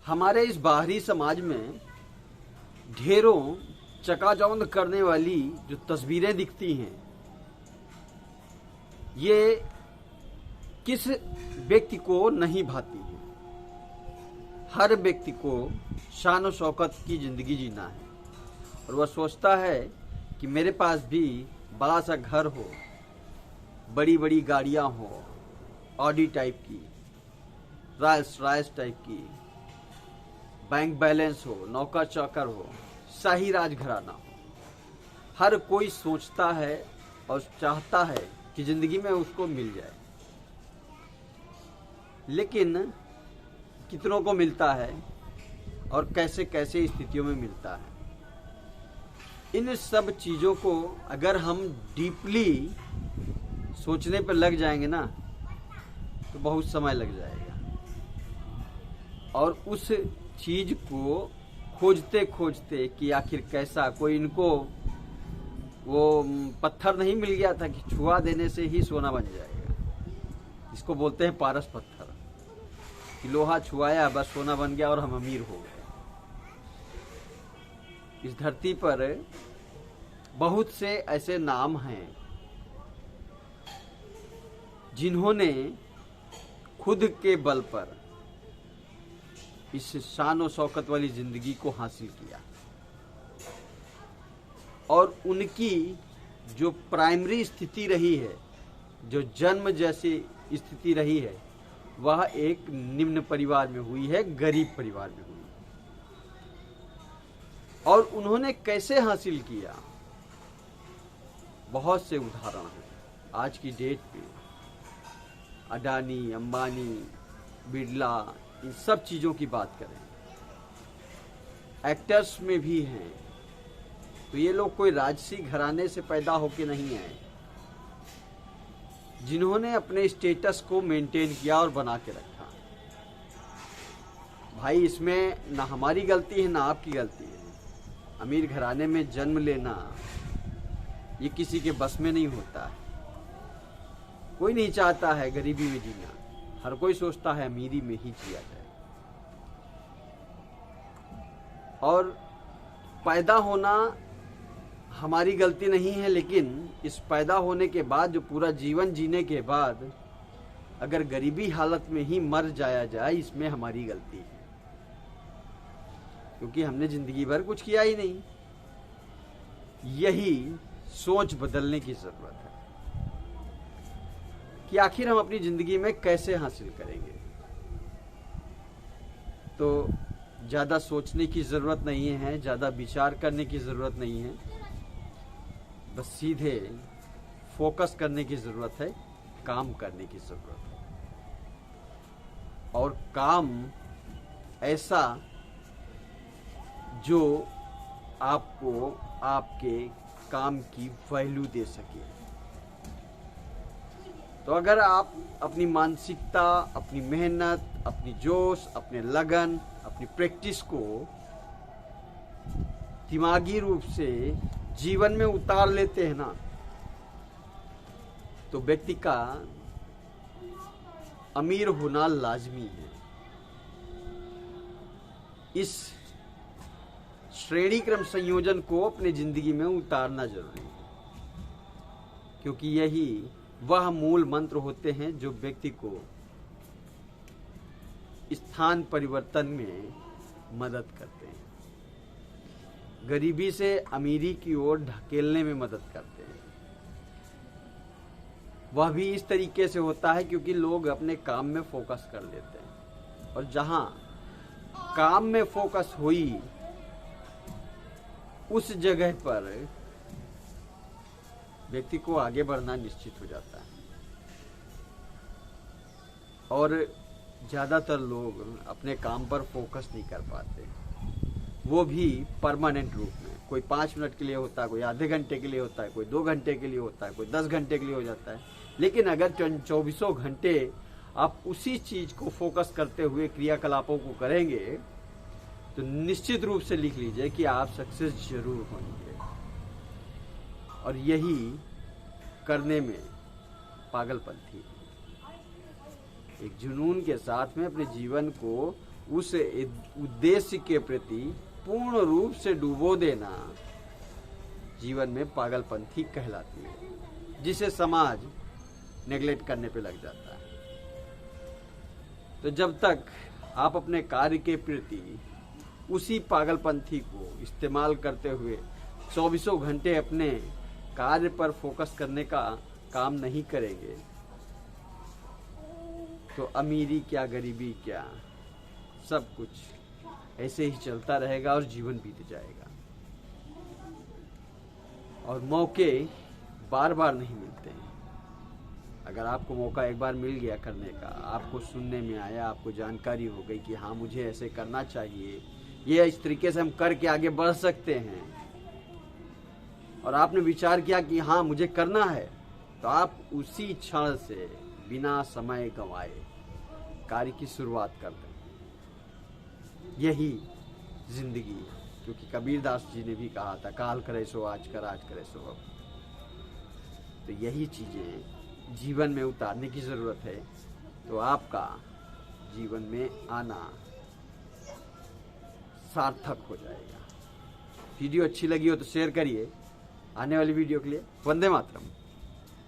हमारे इस बाहरी समाज में ढेरों चकाचौंध करने वाली जो तस्वीरें दिखती हैं, ये किस व्यक्ति को नहीं भाती है। हर व्यक्ति को शान और शौकत की जिंदगी जीना है और वह सोचता है कि मेरे पास भी बड़ा सा घर हो, बड़ी बड़ी गाड़ियां हो, ऑडी टाइप की, रॉयल्स रॉयस टाइप की, बैंक बैलेंस हो, नौकर चाकर हो, शाही राजघराना हो। हर कोई सोचता है और चाहता है कि जिंदगी में उसको मिल जाए, लेकिन कितनों को मिलता है और कैसे कैसे स्थितियों में मिलता है। इन सब चीज़ों को अगर हम डीपली सोचने पर लग जाएंगे ना, तो बहुत समय लग जाएगा और उस चीज को खोजते खोजते कि आखिर कैसा, कोई इनको वो पत्थर नहीं मिल गया था कि छुआ देने से ही सोना बन जाएगा, इसको बोलते हैं पारस पत्थर, कि लोहा छुआया बस सोना बन गया और हम अमीर हो गए। इस धरती पर बहुत से ऐसे नाम हैं जिन्होंने खुद के बल पर इस शान और शौकत वाली जिंदगी को हासिल किया और उनकी जो प्राइमरी स्थिति रही है, जो जन्म जैसी स्थिति रही है, वह एक निम्न परिवार में हुई है, गरीब परिवार में हुई। और उन्होंने कैसे हासिल किया, बहुत से उदाहरण हैं आज की डेट पे। अडानी, अंबानी, बिरला, इन सब चीज़ों की बात करें, एक्टर्स में भी हैं, तो ये लोग कोई राजसी घराने से पैदा होके नहीं आए, जिन्होंने अपने स्टेटस को मेंटेन किया और बना के रखा। भाई इसमें ना हमारी गलती है ना आपकी गलती है। अमीर घराने में जन्म लेना ये किसी के बस में नहीं होता है। कोई नहीं चाहता है गरीबी में जीना, हर कोई सोचता है अमीरी में ही जिया जाए। और पैदा होना हमारी गलती नहीं है, लेकिन इस पैदा होने के बाद जो पूरा जीवन जीने के बाद अगर गरीबी हालत में ही मर जाया जाए, इसमें हमारी गलती है, क्योंकि हमने जिंदगी भर कुछ किया ही नहीं। यही सोच बदलने की जरूरत है कि आखिर हम अपनी जिंदगी में कैसे हासिल करेंगे। तो ज्यादा सोचने की जरूरत नहीं है, ज्यादा विचार करने की जरूरत नहीं है, बस सीधे फोकस करने की जरूरत है, काम करने की जरूरत है। और काम ऐसा जो आपको आपके काम की वैल्यू दे सके। तो अगर आप अपनी मानसिकता, अपनी मेहनत, अपनी जोश, अपने लगन, अपनी प्रैक्टिस को दिमागी रूप से जीवन में उतार लेते हैं ना, तो व्यक्ति का अमीर होना लाजमी है। इस श्रेणी क्रम संयोजन को अपने जिंदगी में उतारना जरूरी है, क्योंकि यही वह मूल मंत्र होते हैं जो व्यक्ति को स्थान परिवर्तन में मदद करते हैं, गरीबी से अमीरी की ओर ढकेलने में मदद करते हैं। वह भी इस तरीके से होता है क्योंकि लोग अपने काम में फोकस कर लेते हैं, और जहां काम में फोकस हुई उस जगह पर व्यक्ति को आगे बढ़ना निश्चित हो जाता है। और ज्यादातर लोग अपने काम पर फोकस नहीं कर पाते, वो भी परमानेंट रूप में। कोई 5 मिनट के लिए होता है, कोई आधे घंटे के लिए होता है, कोई 2 घंटे के लिए होता है, कोई 10 घंटे के लिए हो जाता है। लेकिन अगर 24 घंटे आप उसी चीज को फोकस करते हुए क्रियाकलापों को करेंगे, तो निश्चित रूप से लिख लीजिए कि आप सक्सेस जरूर होंगे। और यही करने में पागलपंथी है। एक जुनून के साथ में अपने जीवन को उस उद्देश्य के प्रति पूर्ण रूप से डुबो देना जीवन में पागलपंथी कहलाती है, जिसे समाज नेग्लेक्ट करने पे लग जाता है। तो जब तक आप अपने कार्य के प्रति उसी पागलपंथी को इस्तेमाल करते हुए 24 घंटे अपने कार्य पर फोकस करने का काम नहीं करेंगे, तो अमीरी क्या गरीबी क्या, सब कुछ ऐसे ही चलता रहेगा और जीवन बीत जाएगा। और मौके बार बार नहीं मिलते हैं। अगर आपको मौका एक बार मिल गया करने का, आपको सुनने में आया, आपको जानकारी हो गई कि हाँ मुझे ऐसे करना चाहिए, ये इस तरीके से हम करके आगे बढ़ सकते हैं, और आपने विचार किया कि हाँ मुझे करना है, तो आप उसी क्षण से बिना समय गंवाए कार्य की शुरुआत कर दें। यही जिंदगी है, क्योंकि कबीरदास जी ने भी कहा था, काल करे सो आज कर, आज करे सो अब। तो यही चीजें जीवन में उतारने की जरूरत है, तो आपका जीवन में आना सार्थक हो जाएगा। वीडियो अच्छी लगी हो तो शेयर करिए। आने वाली वीडियो के लिए वंदे मातरम।